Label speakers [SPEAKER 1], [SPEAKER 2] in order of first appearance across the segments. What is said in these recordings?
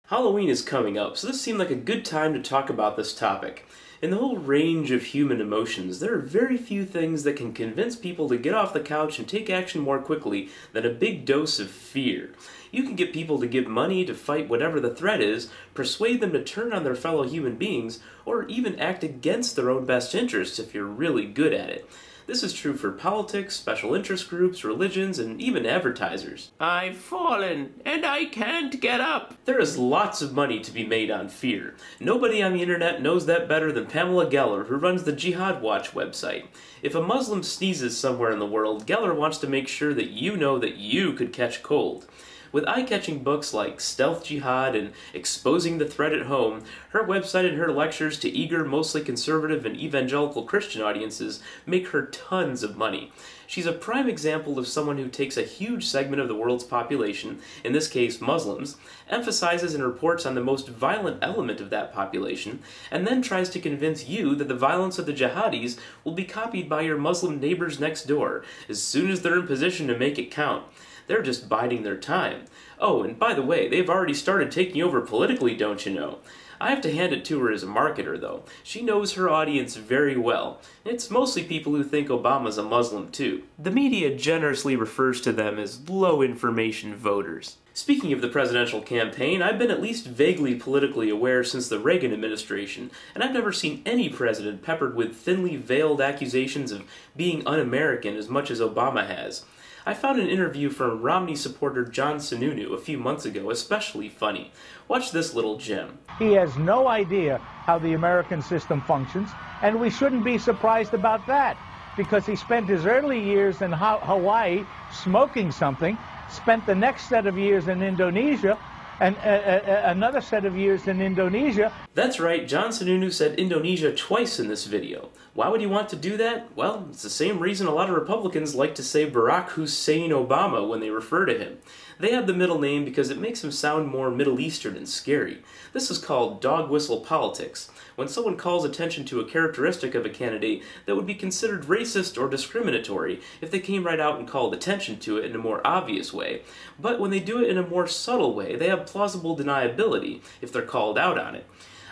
[SPEAKER 1] Halloween is coming up, so this seemed like a good time to talk about this topic. In the whole range of human emotions, there are very few things that can convince people to get off the couch and take action more quickly than a big dose of fear. You can get people to give money to fight whatever the threat is, persuade them to turn on their fellow human beings, or even act against their own best interests if you're really good at it. This is true for politics, special interest groups, religions, and even advertisers.
[SPEAKER 2] I've fallen, and I can't get up.
[SPEAKER 1] There is lots of money to be made on fear. Nobody on the internet knows that better than Pamela Geller, who runs the Jihad Watch website. If a Muslim sneezes somewhere in the world, Geller wants to make sure that you know that you could catch cold. With eye-catching books like Stealth Jihad and Exposing the Threat at Home, her website and her lectures to eager, mostly conservative and evangelical Christian audiences make her tons of money. She's a prime example of someone who takes a huge segment of the world's population, in this case Muslims, emphasizes and reports on the most violent element of that population, and then tries to convince you that the violence of the jihadis will be copied by your Muslim neighbors next door, as soon as they're in position to make it count. They're just biding their time. Oh, and by the way, they've already started taking over politically, don't you know? I have to hand it to her as a marketer, though. She knows her audience very well. It's mostly people who think Obama's a Muslim, too. The media generously refers to them as low-information voters. Speaking of the presidential campaign, I've been at least vaguely politically aware since the Reagan administration, and I've never seen any president peppered with thinly veiled accusations of being un-American as much as Obama has. I found an interview from Romney supporter John Sununu a few months ago especially funny. Watch this little gem.
[SPEAKER 3] He has no idea how the American system functions, and we shouldn't be surprised about that, because he spent his early years in Hawaii smoking something, spent the next set of years in Indonesia, and another set of years in Indonesia.
[SPEAKER 1] That's right, John Sununu said Indonesia twice in this video. Why would he want to do that? Well, it's the same reason a lot of Republicans like to say Barack Hussein Obama when they refer to him. They have the middle name because it makes him sound more Middle Eastern and scary. This is called dog whistle politics, when someone calls attention to a characteristic of a candidate that would be considered racist or discriminatory if they came right out and called attention to it in a more obvious way. But when they do it in a more subtle way, they have plausible deniability if they're called out on it.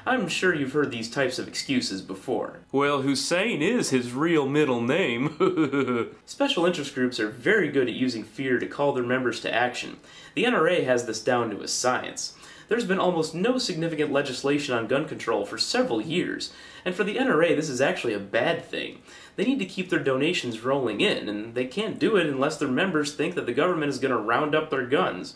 [SPEAKER 1] I'm sure you've heard these types of excuses before. Well, Hussein is his real middle name. Special interest groups are very good at using fear to call their members to action. The NRA has this down to a science. There's been almost no significant legislation on gun control for several years, and for the NRA this is actually a bad thing. They need to keep their donations rolling in, and they can't do it unless their members think that the government is going to round up their guns.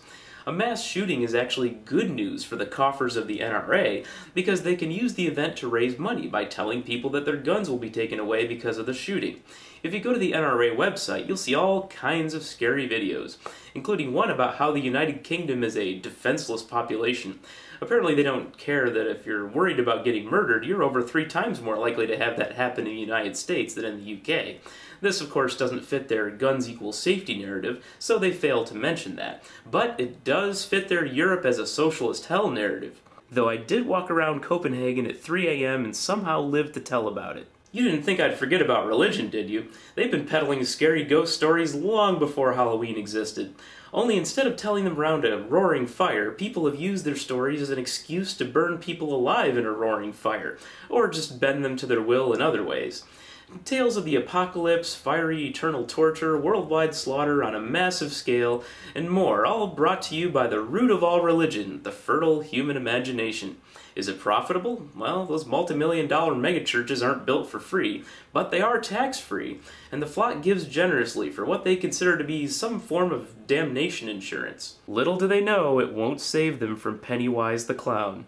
[SPEAKER 1] A mass shooting is actually good news for the coffers of the NRA because they can use the event to raise money by telling people that their guns will be taken away because of the shooting. If you go to the NRA website, you'll see all kinds of scary videos, including one about how the United Kingdom is a defenseless population. Apparently they don't care that if you're worried about getting murdered, you're over 3 times more likely to have that happen in the United States than in the UK. This, of course, doesn't fit their guns equal safety narrative, so they fail to mention that. But it does fit their Europe as a socialist hell narrative. Though I did walk around Copenhagen at 3 a.m. and somehow lived to tell about it. You didn't think I'd forget about religion, did you? They've been peddling scary ghost stories long before Halloween existed. Only instead of telling them around a roaring fire, people have used their stories as an excuse to burn people alive in a roaring fire, or just bend them to their will in other ways. Tales of the apocalypse, fiery eternal torture, worldwide slaughter on a massive scale, and more, all brought to you by the root of all religion, the fertile human imagination. Is it profitable? Well, those multi-million-dollar megachurches aren't built for free, but they are tax-free, and the flock gives generously for what they consider to be some form of damnation insurance. Little do they know it won't save them from Pennywise the Clown.